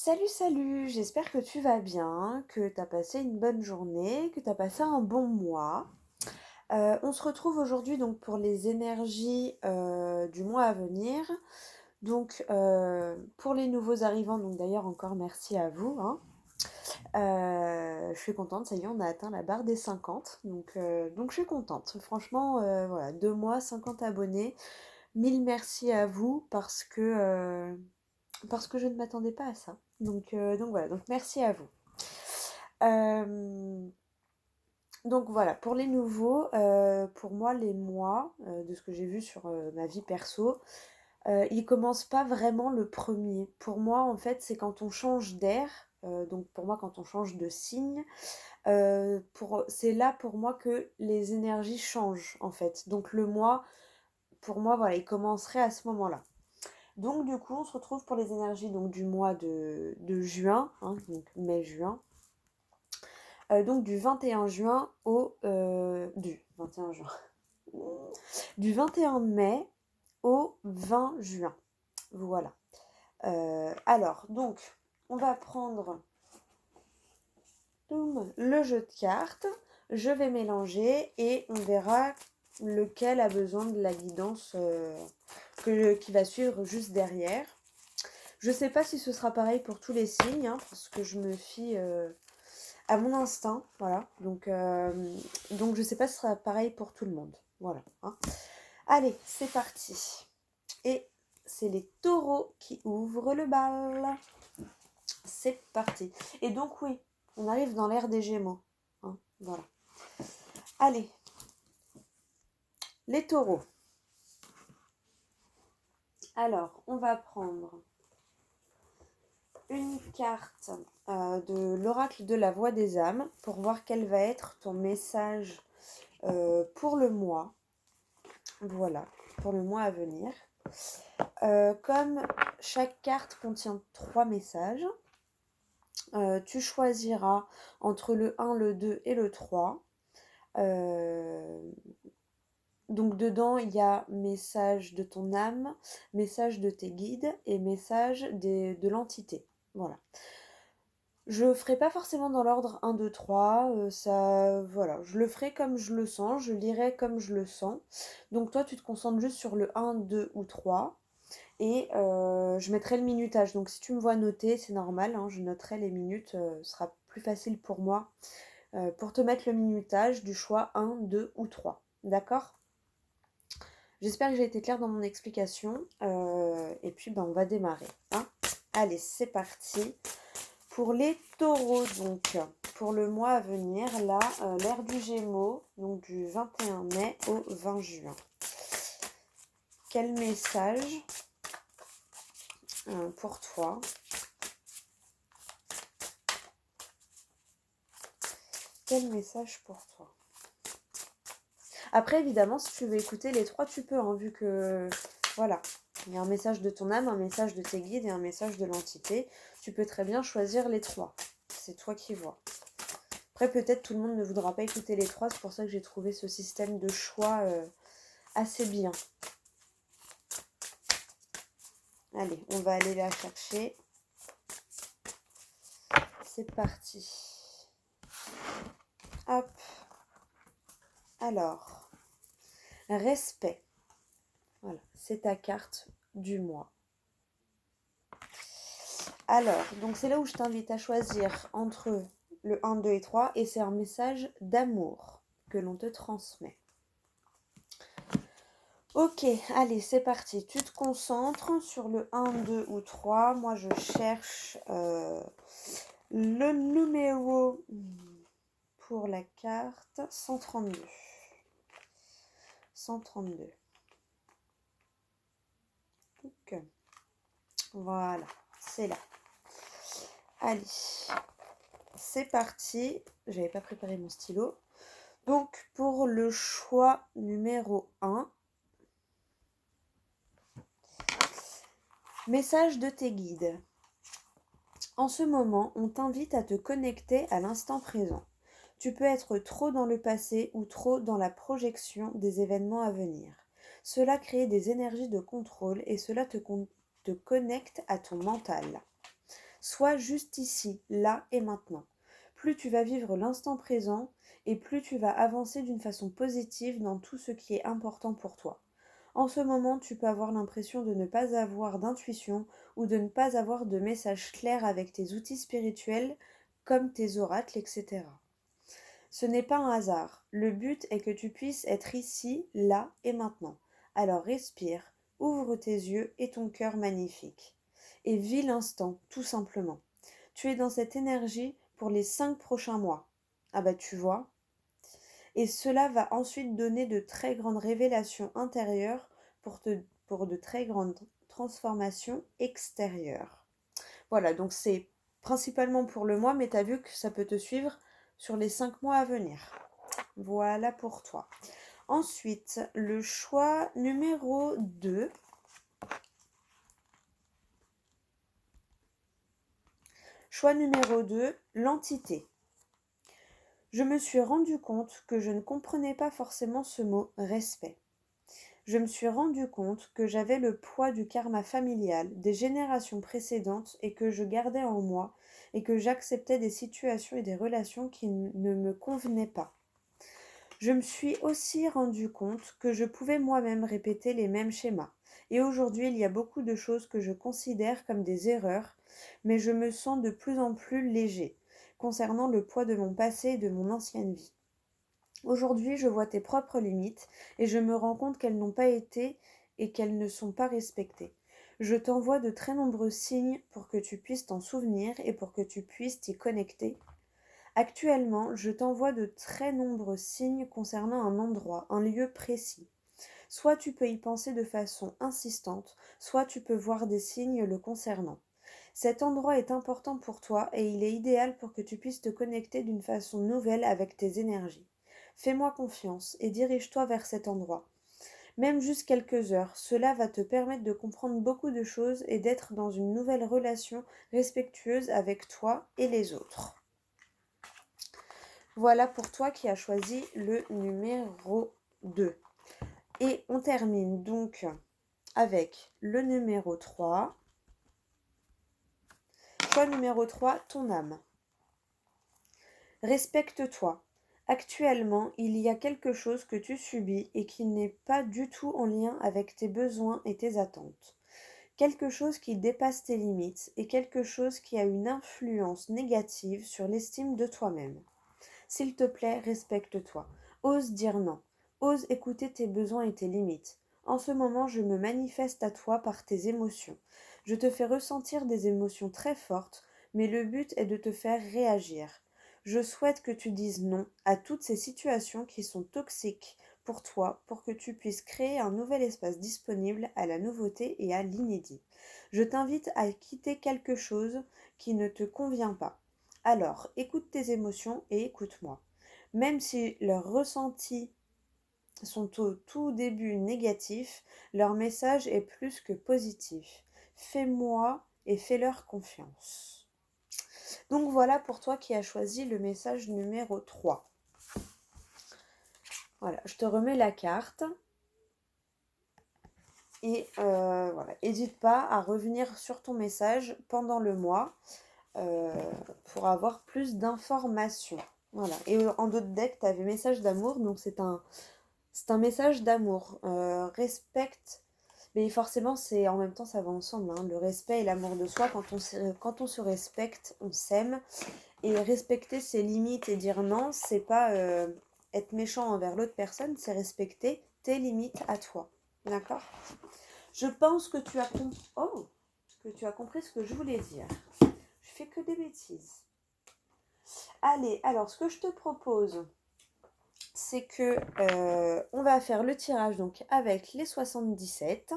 Salut, salut, j'espère que tu vas bien, que tu as passé une bonne journée, que tu as passé un bon mois. On se retrouve aujourd'hui donc pour les énergies du mois à venir. Donc pour les nouveaux arrivants, donc d'ailleurs encore merci à vous, hein. Je suis contente, ça y est, on a atteint la barre des 50. Donc je suis contente. Franchement, voilà, 2 mois, 50 abonnés. Mille merci à vous parce que je ne m'attendais pas à ça. Donc voilà, donc merci à vous. Euh, donc voilà, pour les nouveaux, pour moi les mois, de ce que j'ai vu sur ma vie perso, ils commencent pas vraiment le premier. Pour moi en fait c'est quand on change d'air, donc pour moi quand on change de signe, c'est là pour moi que les énergies changent en fait. Donc le mois, pour moi voilà, il commencerait à ce moment-là. Donc du coup, on se retrouve pour les énergies donc, du mois de juin, hein, donc mai-juin. Donc du 21 juin au... du 21 juin. Du 21 mai au 20 juin. Voilà. Alors, donc, on va prendre le jeu de cartes. Je vais mélanger et on verra lequel a besoin de la guidance qui va suivre juste derrière. Je sais pas si ce sera pareil pour tous les signes, hein, parce que je me fie à mon instinct, voilà. Donc je sais pas si ce sera pareil pour tout le monde, voilà, hein. Allez, c'est parti. Et c'est les taureaux qui ouvrent le bal. C'est parti. Et donc oui, on arrive dans l'ère des Gémeaux, hein, voilà. Allez, les taureaux. Alors, on va prendre une carte de l'oracle de la voix des âmes pour voir quel va être ton message pour le mois. Voilà, pour le mois à venir. Comme chaque carte contient 3 messages, tu choisiras entre le 1, le 2 et le 3. Donc dedans, il y a message de ton âme, message de tes guides et message de l'entité. Voilà. Je ferai pas forcément dans l'ordre 1, 2, 3, ça, voilà, je le ferai comme je le sens, je lirai comme je le sens. Donc toi, tu te concentres juste sur le 1, 2 ou 3, et je mettrai le minutage. Donc si tu me vois noter, c'est normal, hein, je noterai les minutes, ce sera plus facile pour moi pour te mettre le minutage du choix 1, 2 ou 3. D'accord ? J'espère que j'ai été claire dans mon explication, et puis ben, on va démarrer, hein. Allez, c'est parti. Pour les taureaux, donc, pour le mois à venir, là, l'ère du Gémeaux, donc du 21 mai au 20 juin. Quel message pour toi? Quel message pour toi? Après, évidemment, si tu veux écouter les 3, tu peux, hein, vu que, voilà, il y a un message de ton âme, un message de tes guides et un message de l'entité. Tu peux très bien choisir les 3. C'est toi qui vois. Après, peut-être tout le monde ne voudra pas écouter les 3, c'est pour ça que j'ai trouvé ce système de choix assez bien. Allez, on va aller la chercher. C'est parti. Hop. Alors, respect. Voilà, c'est ta carte du mois. Alors, donc c'est là où je t'invite à choisir entre le 1, 2 et 3, et c'est un message d'amour que l'on te transmet. Ok, allez, c'est parti. Tu te concentres sur le 1, 2 ou 3. Moi, je cherche le numéro pour la carte 132. 132. Donc, voilà, c'est là. Allez, c'est parti. J'avais pas préparé mon stylo. Donc, pour le choix numéro 1, message de tes guides. En ce moment, on t'invite à te connecter à l'instant présent. Tu peux être trop dans le passé ou trop dans la projection des événements à venir. Cela crée des énergies de contrôle et cela te connecte à ton mental. Sois juste ici, là et maintenant. Plus tu vas vivre l'instant présent et plus tu vas avancer d'une façon positive dans tout ce qui est important pour toi. En ce moment, tu peux avoir l'impression de ne pas avoir d'intuition ou de ne pas avoir de message clair avec tes outils spirituels comme tes oracles, etc. Ce n'est pas un hasard. Le but est que tu puisses être ici, là et maintenant. Alors respire, ouvre tes yeux et ton cœur magnifique. Et vis l'instant, tout simplement. Tu es dans cette énergie pour les 5 prochains mois. Ah bah tu vois. Et cela va ensuite donner de très grandes révélations intérieures pour de très grandes transformations extérieures. Voilà, donc c'est principalement pour le mois, mais tu as vu que ça peut te suivre sur les 5 mois à venir. Voilà pour toi. Ensuite, le choix numéro 2. Choix numéro 2, l'entité. Je me suis rendu compte que je ne comprenais pas forcément ce mot respect. Je me suis rendu compte que j'avais le poids du karma familial des générations précédentes et que je gardais en moi et que j'acceptais des situations et des relations qui ne me convenaient pas. Je me suis aussi rendu compte que je pouvais moi-même répéter les mêmes schémas. Et aujourd'hui, il y a beaucoup de choses que je considère comme des erreurs, mais je me sens de plus en plus léger concernant le poids de mon passé et de mon ancienne vie. Aujourd'hui, je vois tes propres limites et je me rends compte qu'elles n'ont pas été et qu'elles ne sont pas respectées. Je t'envoie de très nombreux signes pour que tu puisses t'en souvenir et pour que tu puisses t'y connecter. Actuellement, je t'envoie de très nombreux signes concernant un endroit, un lieu précis. Soit tu peux y penser de façon insistante, soit tu peux voir des signes le concernant. Cet endroit est important pour toi et il est idéal pour que tu puisses te connecter d'une façon nouvelle avec tes énergies. Fais-moi confiance et dirige-toi vers cet endroit. Même juste quelques heures, cela va te permettre de comprendre beaucoup de choses et d'être dans une nouvelle relation respectueuse avec toi et les autres. Voilà pour toi qui as choisi le numéro 2. Et on termine donc avec le numéro 3. Choix numéro 3, ton âme. Respecte-toi. Actuellement, il y a quelque chose que tu subis et qui n'est pas du tout en lien avec tes besoins et tes attentes. Quelque chose qui dépasse tes limites et quelque chose qui a une influence négative sur l'estime de toi-même. S'il te plaît, respecte-toi. Ose dire non. Ose écouter tes besoins et tes limites. En ce moment, je me manifeste à toi par tes émotions. Je te fais ressentir des émotions très fortes, mais le but est de te faire réagir. Je souhaite que tu dises non à toutes ces situations qui sont toxiques pour toi, pour que tu puisses créer un nouvel espace disponible à la nouveauté et à l'inédit. Je t'invite à quitter quelque chose qui ne te convient pas. Alors, écoute tes émotions et écoute-moi. Même si leurs ressentis sont au tout début négatifs, leur message est plus que positif. Fais-moi et fais-leur confiance. Donc voilà pour toi qui as choisi le message numéro 3. Voilà, je te remets la carte. Et voilà, n'hésite pas à revenir sur ton message pendant le mois pour avoir plus d'informations. Voilà. Et en d'autres decks, tu avais message d'amour, donc c'est un message d'amour. Respecte, mais forcément, c'est en même temps, ça va ensemble. Hein. Le respect et l'amour de soi, quand on se respecte, on s'aime. Et respecter ses limites et dire non, c'est pas être méchant envers l'autre personne, c'est respecter tes limites à toi. D'accord ? Je pense que tu as compris ce que je voulais dire. Je fais que des bêtises. Allez, alors ce que je te propose, c'est que on va faire le tirage donc avec les 77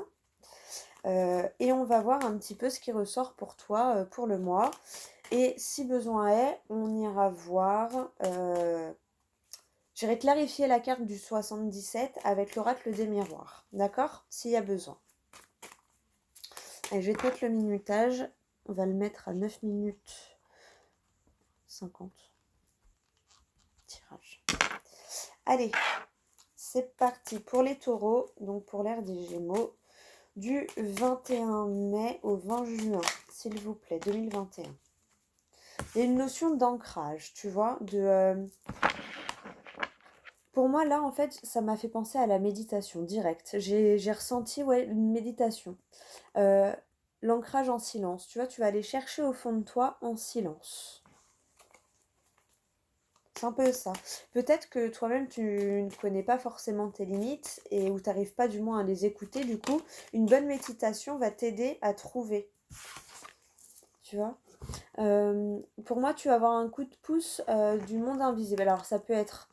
et on va voir un petit peu ce qui ressort pour toi pour le mois. Et si besoin est, on ira voir. J'irai clarifier la carte du 77 avec l'oracle des miroirs. D'accord ? S'il y a besoin. Allez, je vais te mettre le minutage. On va le mettre à 9 minutes 50. Tirage. Allez, c'est parti pour les taureaux, donc pour l'ère des Gémeaux, du 21 mai au 20 juin. s'il vous plaît, 2021. Il y a une notion d'ancrage, tu vois, Pour moi, là, en fait, ça m'a fait penser à la méditation directe. J'ai ressenti, ouais, une méditation. Euh, L'ancrage en silence, tu vois, tu vas aller chercher au fond de toi en silence. C'est un peu ça. Peut-être que toi-même, tu ne connais pas forcément tes limites et ou tu n'arrives pas du moins à les écouter. Du coup, une bonne méditation va t'aider à trouver, tu vois. Pour moi, tu vas avoir un coup de pouce du monde invisible. Alors, ça peut être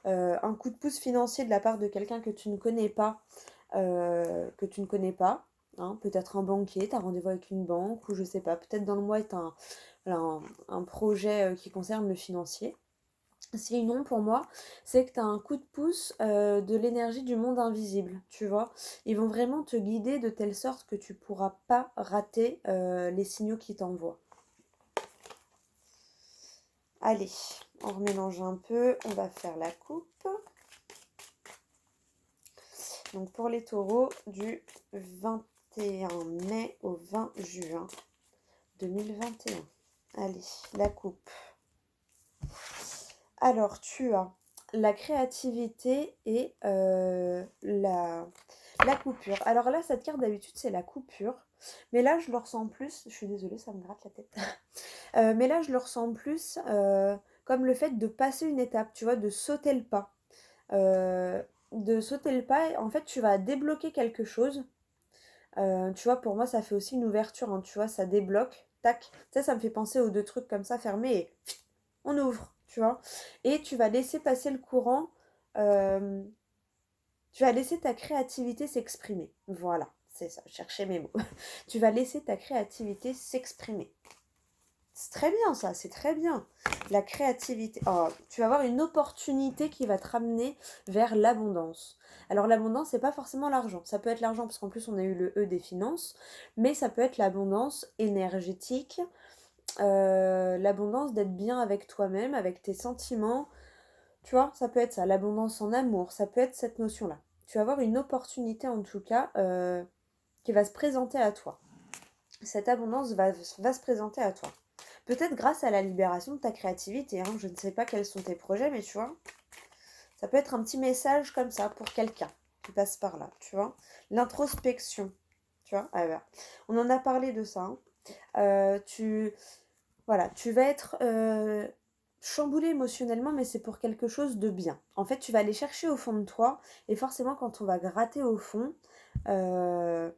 un coup de pouce financier de la part de quelqu'un que tu ne connais pas, hein. Peut-être un banquier, tu as rendez-vous avec une banque, ou je sais pas, peut-être dans le mois, tu as un projet qui concerne le financier. Sinon, pour moi, c'est que tu as un coup de pouce de l'énergie du monde invisible, tu vois. Ils vont vraiment te guider de telle sorte que tu pourras pas rater les signaux qu'ils t'envoient. Allez, on remélange un peu, on va faire la coupe. Donc pour les taureaux, du 21 mai au 20 juin 2021. Allez, la coupe. Alors, tu as la créativité et la coupure. Alors là, cette carte d'habitude, c'est la coupure. Mais là, je le ressens plus. Je suis désolée, ça me gratte la tête. Mais là, je le ressens plus comme le fait de passer une étape, tu vois, de sauter le pas. Euh, de sauter le pas, en fait, tu vas débloquer quelque chose. Tu vois, pour moi, ça fait aussi une ouverture, hein, tu vois, ça débloque, tac. Tu sais, ça me fait penser aux deux trucs comme ça fermés et on ouvre, tu vois. Et tu vas laisser passer le courant, euh, tu vas laisser ta créativité s'exprimer. Voilà, c'est ça, chercher mes mots. Tu vas laisser ta créativité s'exprimer. C'est très bien ça, c'est très bien. La créativité. Oh, tu vas avoir une opportunité qui va te ramener vers l'abondance. Alors l'abondance, c'est pas forcément l'argent. Ça peut être l'argent parce qu'en plus on a eu le E des finances, mais ça peut être l'abondance énergétique, l'abondance d'être bien avec toi-même, avec tes sentiments. Tu vois, ça peut être ça, l'abondance en amour, ça peut être cette notion-là. Tu vas avoir une opportunité en tout cas qui va se présenter à toi. Cette abondance va se présenter à toi. Peut-être grâce à la libération de ta créativité, hein. Je ne sais pas quels sont tes projets, mais tu vois, ça peut être un petit message comme ça pour quelqu'un qui passe par là, tu vois. L'introspection, tu vois. Ah, bah. On en a parlé de ça, hein. Voilà, tu vas être chamboulé émotionnellement, mais c'est pour quelque chose de bien. En fait, tu vas aller chercher au fond de toi, et forcément, quand on va gratter au fond, euh,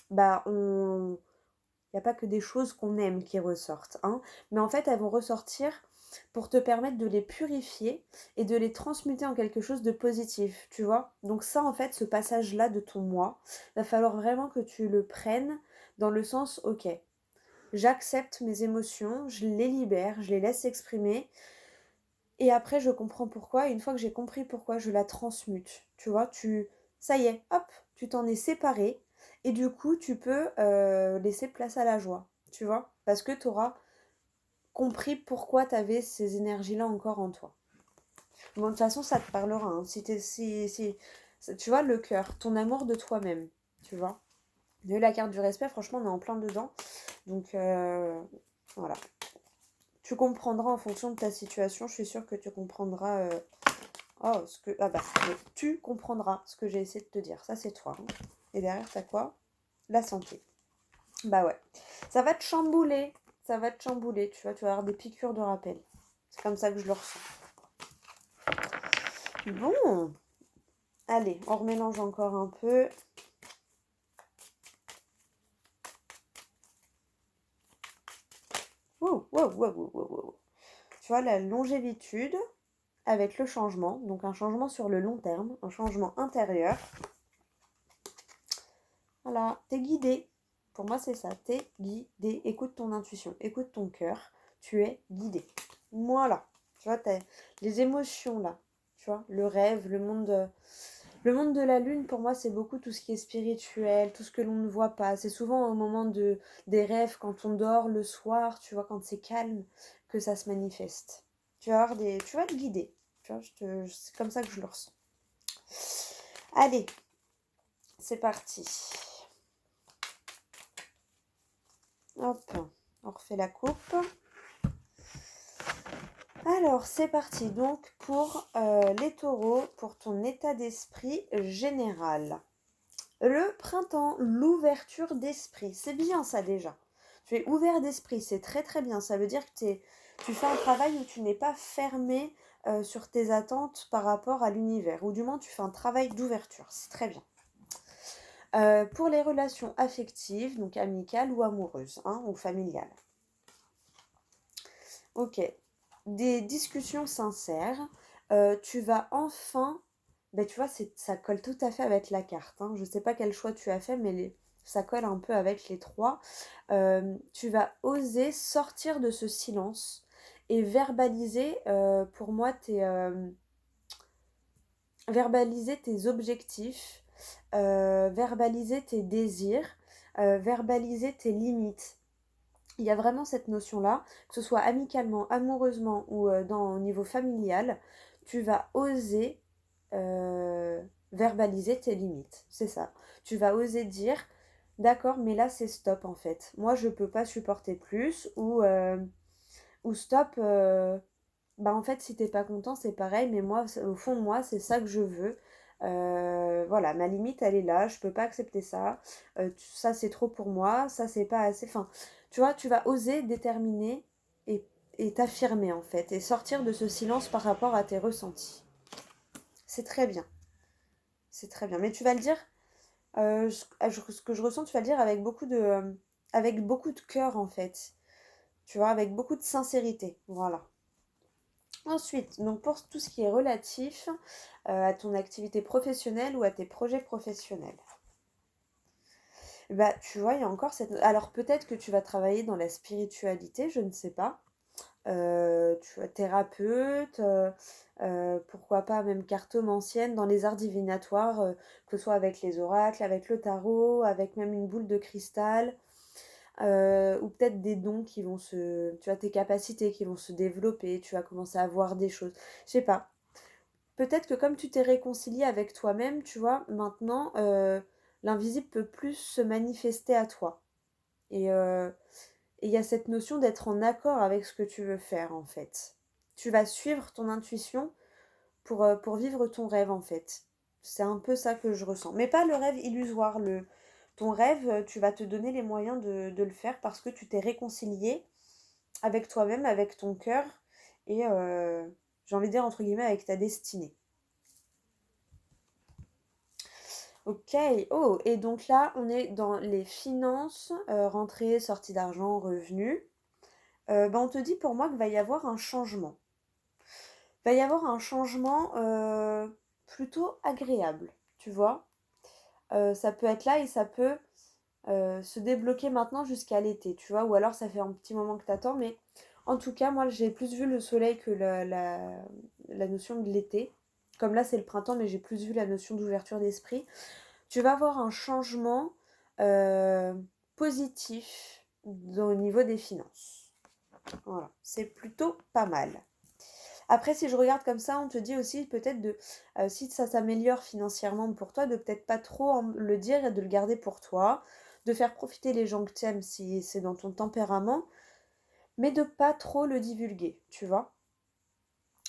bah, il n'y a pas que des choses qu'on aime qui ressortent, hein, mais en fait, elles vont ressortir pour te permettre de les purifier et de les transmuter en quelque chose de positif, tu vois. Donc ça, en fait, ce passage-là de ton moi, va falloir vraiment que tu le prennes dans le sens, ok, j'accepte mes émotions, je les libère, je les laisse s'exprimer, et après, je comprends pourquoi, et une fois que j'ai compris pourquoi, je la transmute, tu vois, ça y est, hop, tu t'en es séparé, et du coup, tu peux laisser place à la joie, tu vois, parce que tu auras compris pourquoi tu avais ces énergies-là encore en toi. Bon, de toute façon, ça te parlera, hein. Tu vois, le cœur, ton amour de toi-même, tu vois. Et la carte du respect, franchement, on est en plein dedans. Donc, voilà. Tu comprendras en fonction de ta situation. Je suis sûre que tu comprendras. Oh, ah bah, tu comprendras ce que j'ai essayé de te dire. Ça, c'est toi, hein. Et derrière, t'as quoi? La santé. Bah ouais. Ça va te chambouler. Ça va te chambouler. Tu vas avoir des piqûres de rappel. C'est comme ça que je le ressens. Bon. Allez, on remélange encore un peu. Wow, wow, wow, wow, wow. Tu vois, la longévitude avec le changement. Donc un changement sur le long terme. Un changement intérieur. Voilà, t'es guidé. Pour moi, c'est ça. T'es guidé. Écoute ton intuition. Écoute ton cœur. Tu es guidé. Voilà. Tu vois, t'as les émotions là. Tu vois, le rêve, le monde de la lune, pour moi, c'est beaucoup tout ce qui est spirituel, tout ce que l'on ne voit pas. C'est souvent au moment des rêves, quand on dort le soir, tu vois, quand c'est calme, que ça se manifeste. Tu vas être guidé. Tu vois, c'est comme ça que je le ressens. Allez, c'est parti. Hop, on refait la coupe. Alors, c'est parti donc pour les taureaux, pour ton état d'esprit général. Le printemps, l'ouverture d'esprit, c'est bien ça déjà. Tu es ouvert d'esprit, c'est très très bien. Ça veut dire que tu fais un travail où tu n'es pas fermé sur tes attentes par rapport à l'univers. Ou du moins, tu fais un travail d'ouverture, c'est très bien. Pour les relations affectives, donc amicales ou amoureuses, hein, ou familiales. Ok, des discussions sincères. Tu vas enfin, ben tu vois, ça colle tout à fait avec la carte, hein. Je ne sais pas quel choix tu as fait, mais ça colle un peu avec les trois. Tu vas oser sortir de ce silence et verbaliser, pour moi, verbaliser tes objectifs, verbaliser tes désirs, verbaliser tes limites. Il y a vraiment cette notion-là, que ce soit amicalement, amoureusement ou au niveau familial, tu vas oser verbaliser tes limites. C'est ça. Tu vas oser dire, d'accord, mais là c'est stop en fait. Moi je peux pas supporter plus ou stop. Bah en fait si t'es pas content c'est pareil, mais moi au fond de moi c'est ça que je veux. Voilà, ma limite elle est là, je peux pas accepter ça. Ça c'est trop pour moi, ça c'est pas assez. Enfin, tu vois, tu vas oser déterminer et, et t'affirmer en fait, et sortir de ce silence par rapport à tes ressentis. C'est très bien, c'est très bien. Mais tu vas le dire, ce que je ressens, tu vas le dire avec beaucoup de cœur en fait. Tu vois, avec beaucoup de sincérité. Voilà. Ensuite, donc pour tout ce qui est relatif à ton activité professionnelle ou à tes projets professionnels. Bah, tu vois, il y a encore cette... Alors peut-être que tu vas travailler dans la spiritualité, je ne sais pas. Tu vois, thérapeute, pourquoi pas même cartomancienne dans les arts divinatoires, que ce soit avec les oracles, avec le tarot, avec même une boule de cristal, ou peut-être des dons qui vont se... Tu as tes capacités qui vont se développer, tu vas commencer à voir des choses. Je sais pas. Peut-être que comme tu t'es réconcilié avec toi-même, tu vois, maintenant, l'invisible peut plus se manifester à toi. Et il y a cette notion d'être en accord avec ce que tu veux faire, en fait. Tu vas suivre ton intuition pour vivre ton rêve, en fait. C'est un peu ça que je ressens. Mais pas le rêve illusoire. Ton rêve, tu vas te donner les moyens de le faire parce que tu t'es réconcilié avec toi-même, avec ton cœur et, j'ai envie de dire, entre guillemets, avec ta destinée. Ok, oh, et donc là, on est dans les finances, rentrée, sortie d'argent, revenus. Ben, on te dit pour moi qu'il va y avoir un changement. Il va y avoir un changement plutôt agréable, tu vois. Ça peut être là et ça peut se débloquer maintenant jusqu'à l'été, tu vois. Ou alors ça fait un petit moment que t'attends, mais en tout cas, moi j'ai plus vu le soleil que la notion de l'été. Comme là c'est le printemps, mais j'ai plus vu la notion d'ouverture d'esprit. Tu vas avoir un changement euh, positif au niveau des finances. Voilà, c'est plutôt pas mal. Après, si je regarde comme ça, on te dit aussi peut-être si ça s'améliore financièrement pour toi, de peut-être pas trop le dire et de le garder pour toi, de faire profiter les gens que tu aimes si c'est dans ton tempérament, mais de pas trop le divulguer, tu vois.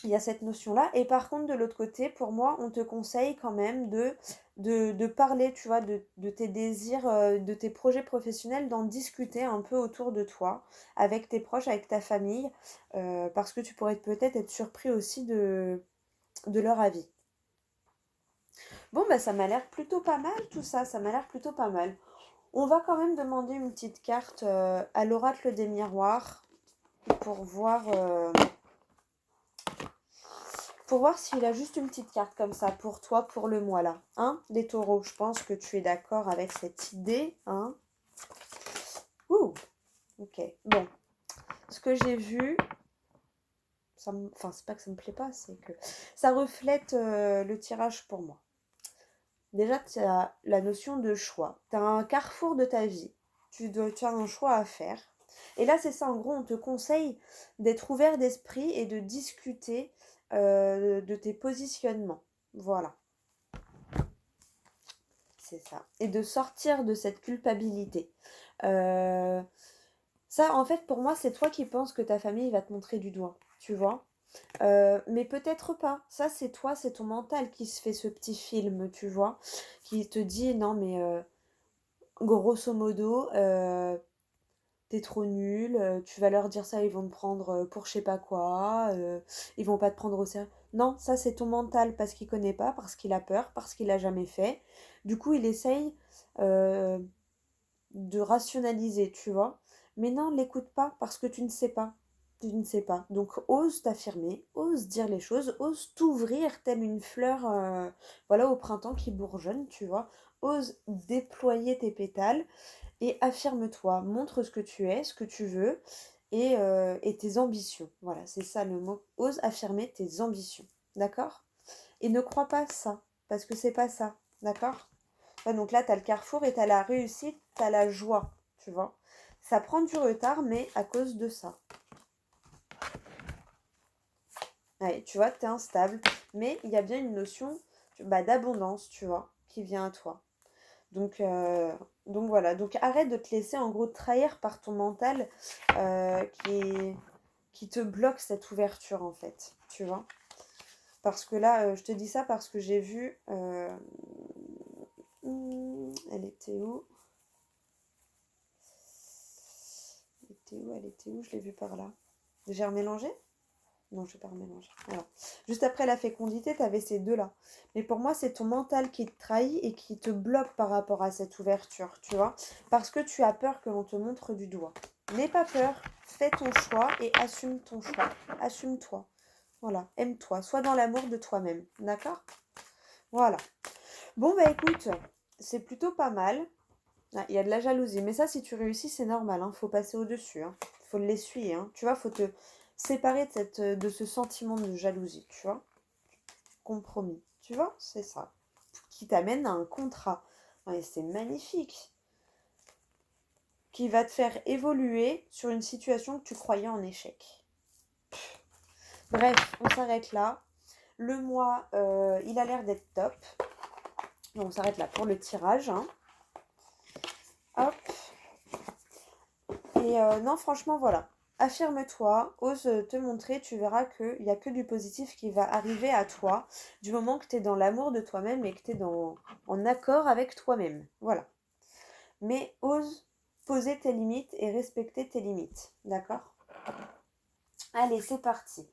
Il y a cette notion-là. Et par contre, de l'autre côté, pour moi, on te conseille quand même de parler, tu vois, de tes désirs, de tes projets professionnels, d'en discuter un peu autour de toi, avec tes proches, avec ta famille, parce que tu pourrais peut-être être surpris aussi de leur avis. Bon, bah ça m'a l'air plutôt pas mal tout ça, ça m'a l'air plutôt pas mal. On va quand même demander une petite carte à l'oracle des miroirs pour voir... pour voir s'il a juste une petite carte comme ça pour toi, pour le mois là. Hein, les taureaux, je pense que tu es d'accord avec cette idée. Hein. Ouh, ok. Bon, ce que j'ai vu, enfin, c'est pas que ça me plaît pas, c'est que ça reflète le tirage pour moi. Déjà, tu as la notion de choix. Tu as un carrefour de ta vie. Tu as un choix à faire. Et là, c'est ça, en gros, on te conseille d'être ouvert d'esprit et de discuter de tes positionnements. Voilà. C'est ça. Et de sortir de cette culpabilité. Euh, Ça, en fait, pour moi, c'est toi qui penses que ta famille va te montrer du doigt, tu vois? Mais peut-être pas. Ça, c'est toi, c'est ton mental qui se fait ce petit film, tu vois? Qui te dit: «Non mais grosso modo, tu trop nul, tu vas leur dire ça, ils vont te prendre, pour je sais pas quoi, ils vont pas te prendre au sérieux». Non, ça, c'est ton mental parce qu'il connaît pas, parce qu'il a peur, parce qu'il a jamais fait. Du coup, il essaye, heu de rationaliser, tu vois? Mais non, l'écoute pas parce que tu ne sais pas. Tu ne sais pas. Donc ose t'affirmer, ose dire les choses, ose t'ouvrir telle une fleur, voilà, au printemps qui bourgeonne, tu vois? Ose déployer tes pétales et affirme-toi. Montre ce que tu es, ce que tu veux et tes ambitions. Voilà, c'est ça le mot. Ose affirmer tes ambitions. D'accord? Et ne crois pas ça, parce que c'est pas ça. D'accord? Ouais, donc là, tu as le carrefour et tu as la réussite, tu as la joie, tu vois. Ça prend du retard, mais à cause de ça. Ouais, tu vois, tu es instable, mais il y a bien une notion bah, d'abondance, tu vois, qui vient à toi. Donc, euh, donc voilà, donc arrête de te laisser en gros trahir par ton mental euh, qui, qui te bloque cette ouverture en fait, tu vois. Parce que là, je te dis ça parce que j'ai vu... elle était où? Elle était où? Elle était où? Je l'ai vue par là. J'ai remélangé? Non, je vais pas remélanger. Voilà. Juste après la fécondité, tu avais ces deux-là. Mais pour moi, c'est ton mental qui te trahit et qui te bloque par rapport à cette ouverture, tu vois. Parce que tu as peur que l'on te montre du doigt. N'aie pas peur, fais ton choix et assume ton choix. Assume-toi. Voilà, aime-toi. Sois dans l'amour de toi-même. D'accord? Voilà. Bon, bah écoute, c'est plutôt pas mal. Ah, il y a de la jalousie. Mais ça, si tu réussis, c'est normal. Hein. Faut passer au-dessus. Hein. Faut l'essuyer. Hein. Tu vois, faut te séparer de ce sentiment de jalousie. Tu vois, compromis. Tu vois, c'est ça. Qui t'amène à un contrat. Ouais, c'est magnifique. Qui va te faire évoluer sur une situation que tu croyais en échec. Bref, on s'arrête là. Le mois, il a l'air d'être top. Donc, on s'arrête là pour le tirage. Hein. Hop. Et non, franchement, voilà. Affirme-toi, ose te montrer, tu verras qu'il n'y a que du positif qui va arriver à toi du moment que tu es dans l'amour de toi-même et que tu es en accord avec toi-même. Voilà. Mais ose poser tes limites et respecter tes limites. D'accord? Allez, c'est parti.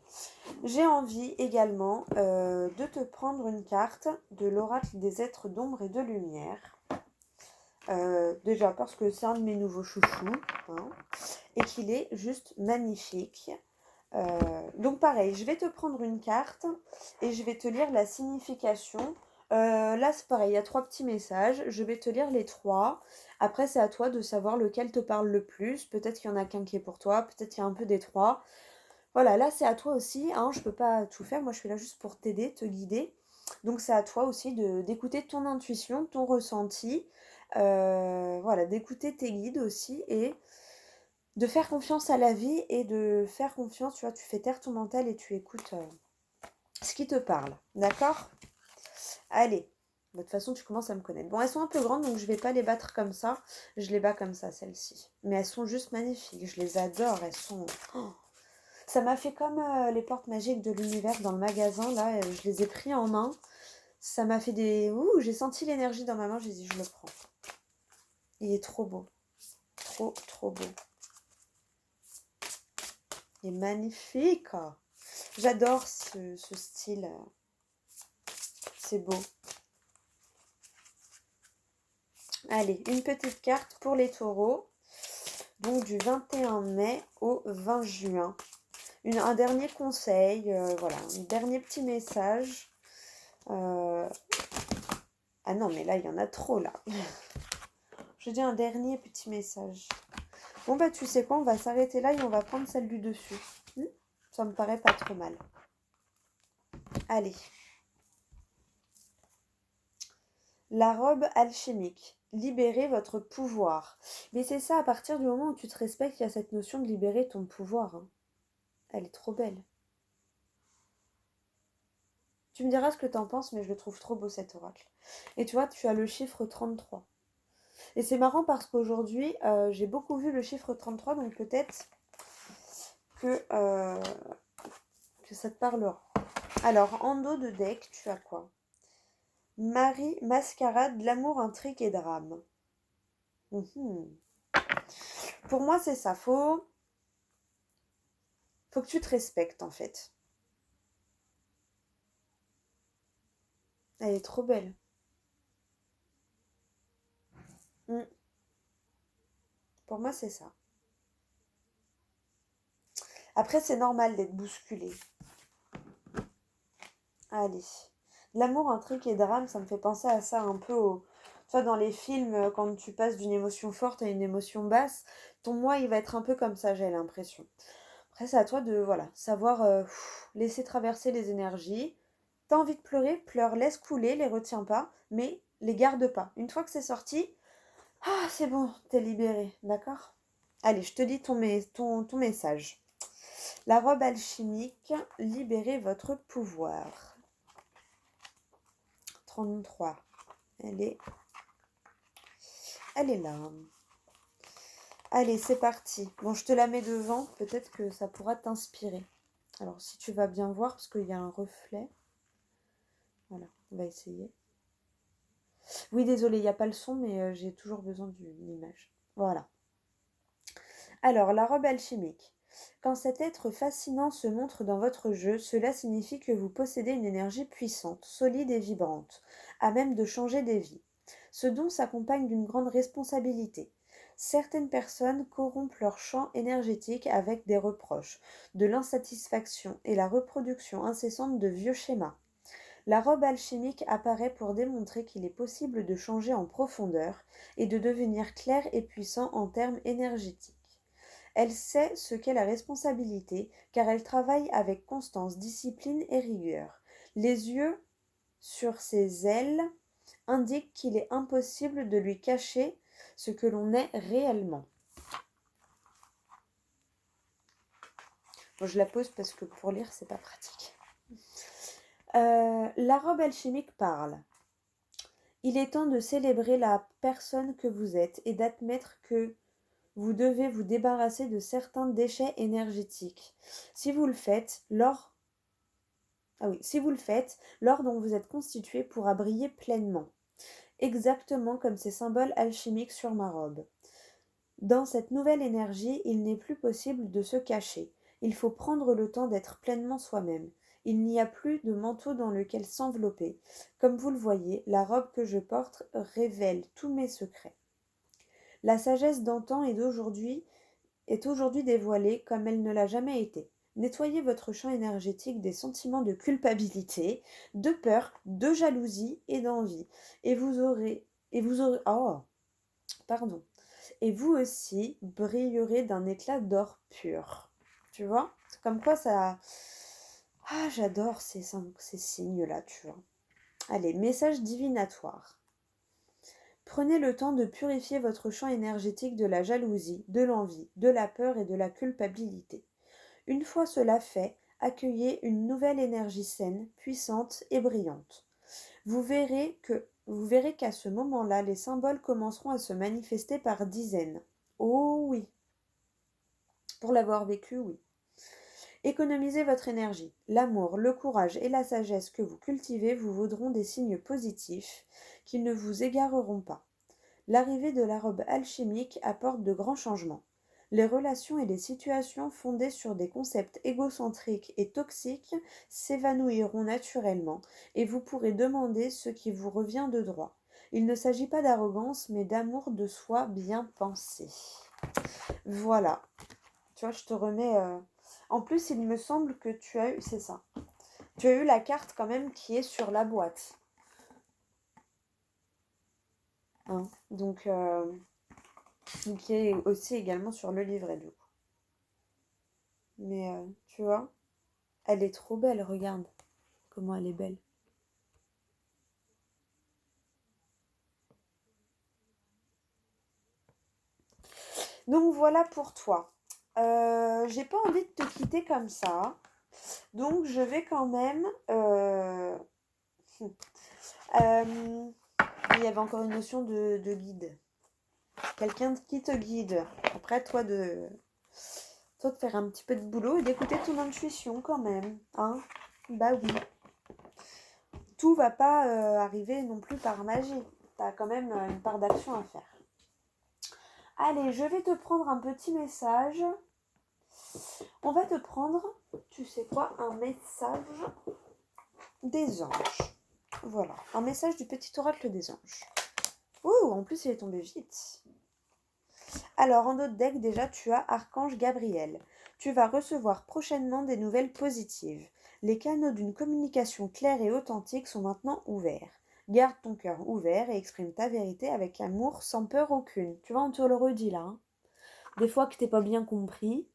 J'ai envie également de te prendre une carte de l'oracle des êtres d'ombre et de lumière. Déjà parce que c'est un de mes nouveaux chouchous. Hein, et qu'il est juste magnifique. Donc pareil, je vais te prendre une carte et je vais te lire la signification. Là c'est pareil, il y a 3 petits messages, je vais te lire les 3. Après c'est à toi de savoir lequel te parle le plus. Peut-être qu'il y en a qu'un qui est pour toi, peut-être qu'il y a un peu des 3. Voilà, là c'est à toi aussi, hein, je peux pas tout faire, moi je suis là juste pour t'aider, te guider. Donc c'est à toi aussi d'écouter ton intuition, ton ressenti, voilà, d'écouter tes guides aussi et de faire confiance à la vie et de faire confiance, tu vois, tu fais taire ton mental et tu écoutes ce qui te parle. D'accord? Allez. De toute façon, tu commences à me connaître. Bon, elles sont un peu grandes, donc je vais pas les battre comme ça. Je les bats comme ça, celles-ci. Mais elles sont juste magnifiques. Je les adore. Elles sont... Oh, ça m'a fait comme les portes magiques de l'univers dans le magasin. Là, je les ai pris en main. Ça m'a fait des... Ouh, j'ai senti l'énergie dans ma main. J'ai dit, je le prends. Il est trop beau. Trop, trop beau. Il est magnifique. J'adore ce style. C'est beau. Allez, une petite carte pour les taureaux. Donc du 21 mai au 20 juin. Un dernier conseil, voilà, un dernier petit message. Ah non, mais là, il y en a trop, là. Je dis un dernier petit message. Bon, bah, tu sais quoi, on va s'arrêter là et on va prendre celle du dessus. Ça me paraît pas trop mal. Allez. La robe alchimique. Libérez votre pouvoir. Mais c'est ça, à partir du moment où tu te respectes, il y a cette notion de libérer ton pouvoir. Hein. Elle est trop belle. Tu me diras ce que t'en penses, mais je le trouve trop beau cet oracle. Et tu vois, tu as le chiffre 33. Et c'est marrant parce qu'aujourd'hui, j'ai beaucoup vu le chiffre 33, donc peut-être que, que ça te parlera. Alors, en dos de deck, tu as quoi? Marie, mascarade, l'amour, intrigue et drame. Mhm. Pour moi, c'est ça. Faut que tu te respectes, en fait. Elle est trop belle. Mm. Pour moi, c'est ça. Après, c'est normal d'être bousculé. Allez. L'amour, intrigue et drame, ça me fait penser à ça un peu au... Tu vois, dans les films, quand tu passes d'une émotion forte à une émotion basse, ton moi, il va être un peu comme ça, j'ai l'impression. Après, c'est à toi de, voilà, savoir laisser traverser les énergies. T'as envie de pleurer, pleure, laisse couler, les retiens pas, mais les garde pas. Une fois que c'est sorti, ah, c'est bon, t'es libéré, d'accord? Allez, je te dis ton message. La robe alchimique, libérez votre pouvoir. 33. Elle est, elle est là. Allez, c'est parti. Bon, je te la mets devant, peut-être que ça pourra t'inspirer. Alors, si tu vas bien voir, parce qu'il y a un reflet. Voilà, on va essayer. Oui, désolé, il n'y a pas le son, mais j'ai toujours besoin d'une image. Voilà. Alors, la robe alchimique. Quand cet être fascinant se montre dans votre jeu, cela signifie que vous possédez une énergie puissante, solide et vibrante, à même de changer des vies. Ce don s'accompagne d'une grande responsabilité. Certaines personnes corrompent leur champ énergétique avec des reproches, de l'insatisfaction et la reproduction incessante de vieux schémas. La robe alchimique apparaît pour démontrer qu'il est possible de changer en profondeur et de devenir clair et puissant en termes énergétiques. Elle sait ce qu'est la responsabilité, car elle travaille avec constance, discipline et rigueur. Les yeux sur ses ailes indiquent qu'il est impossible de lui cacher ce que l'on est réellement. Bon, je la pose parce que pour lire, c'est pas pratique. La robe alchimique parle. Il est temps de célébrer la personne que vous êtes et d'admettre que vous devez vous débarrasser de certains déchets énergétiques. Si vous le faites, l'or dont vous êtes constitué pourra briller pleinement, exactement comme ces symboles alchimiques sur ma robe. Dans cette nouvelle énergie, il n'est plus possible de se cacher. Il faut prendre le temps d'être pleinement soi-même. Il n'y a plus de manteau dans lequel s'envelopper. Comme vous le voyez, la robe que je porte révèle tous mes secrets. La sagesse d'antan et d'aujourd'hui est aujourd'hui dévoilée comme elle ne l'a jamais été. Nettoyez votre champ énergétique des sentiments de culpabilité, de peur, de jalousie et d'envie. Oh, pardon. Et vous aussi brillerez d'un éclat d'or pur. Tu vois? Comme quoi ça... Ah, j'adore ces signes-là, tu vois. Allez, message divinatoire. Prenez le temps de purifier votre champ énergétique de la jalousie, de l'envie, de la peur et de la culpabilité. Une fois cela fait, accueillez une nouvelle énergie saine, puissante et brillante. Vous verrez qu'à ce moment-là, les symboles commenceront à se manifester par dizaines. Oh oui, pour l'avoir vécu, oui. Économisez votre énergie. L'amour, le courage et la sagesse que vous cultivez vous vaudront des signes positifs qui ne vous égareront pas. L'arrivée de la robe alchimique apporte de grands changements. Les relations et les situations fondées sur des concepts égocentriques et toxiques s'évanouiront naturellement et vous pourrez demander ce qui vous revient de droit. Il ne s'agit pas d'arrogance mais d'amour de soi bien pensé. Voilà. Tu vois, je te remets... En plus, il me semble que tu as eu... C'est ça. Tu as eu la carte quand même qui est sur la boîte. Hein. Donc, qui est aussi également sur le livret du coup. Mais tu vois, elle est trop belle, regarde comment elle est belle. Donc voilà pour toi. J'ai pas envie de te quitter comme ça. Donc je vais quand même... il y avait encore une notion de guide. quelqu'un qui te guide. Après, toi de faire un petit peu de boulot et d'écouter ton intuition quand même. Hein? Bah oui. Tout va pas arriver non plus par magie. T'as quand même une part d'action à faire. Allez, je vais te prendre un petit message. On va te prendre, tu sais quoi, un message des anges. Voilà, un message du petit oracle des anges. Ouh, en plus il est tombé vite. Alors, en autre deck, déjà, tu as Archange Gabriel. Tu vas recevoir prochainement des nouvelles positives. Les canaux d'une communication claire et authentique sont maintenant ouverts. Garde ton cœur ouvert et exprime ta vérité avec amour sans peur aucune. Tu vois, on te le redit là. Hein. Des fois que t'es pas bien compris.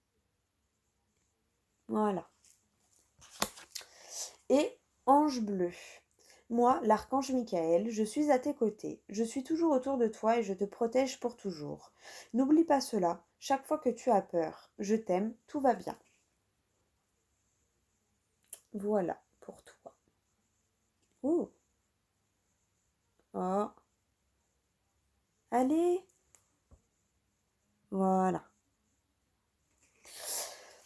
Voilà. Et ange bleu. Moi, l'archange Michael, je suis à tes côtés. Je suis toujours autour de toi et je te protège pour toujours. N'oublie pas cela. Chaque fois que tu as peur, je t'aime, tout va bien. Voilà pour toi. Oh, oh. Allez. Voilà.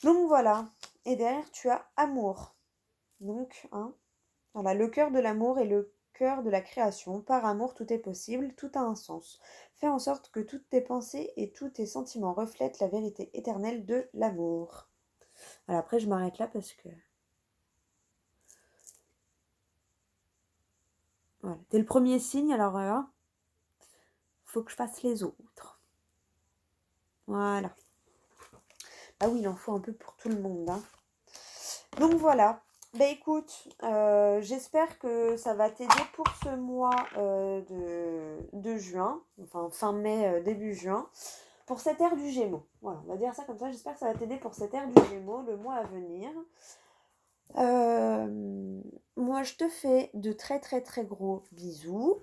Donc voilà. Et derrière, tu as amour. Donc, hein, voilà, le cœur de l'amour et le cœur de la création. Par amour, tout est possible, tout a un sens. Fais en sorte que toutes tes pensées et tous tes sentiments reflètent la vérité éternelle de l'amour. Alors après, je m'arrête là parce que... Voilà. T'es le premier signe, alors faut que je fasse les autres. Voilà. Ah oui, il en faut un peu pour tout le monde. Hein. Donc voilà. Bah écoute, j'espère que ça va t'aider pour ce mois de juin, enfin fin mai, début juin, pour cette ère du Gémeaux. Voilà, on va dire ça comme ça. J'espère que ça va t'aider pour cette ère du Gémeaux, le mois à venir. Moi, je te fais de très très très gros bisous.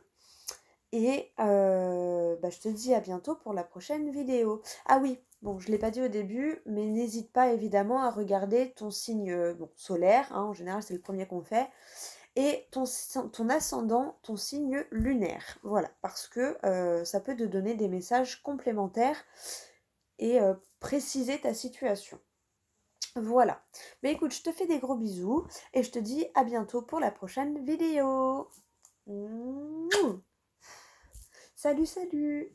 Et je te dis à bientôt pour la prochaine vidéo. Ah oui, bon, je ne l'ai pas dit au début, mais n'hésite pas évidemment à regarder ton signe solaire, hein, en général c'est le premier qu'on fait, et ton ascendant, ton signe lunaire. Voilà, parce que ça peut te donner des messages complémentaires et préciser ta situation. Voilà. Mais écoute, je te fais des gros bisous et je te dis à bientôt pour la prochaine vidéo. Salut, salut!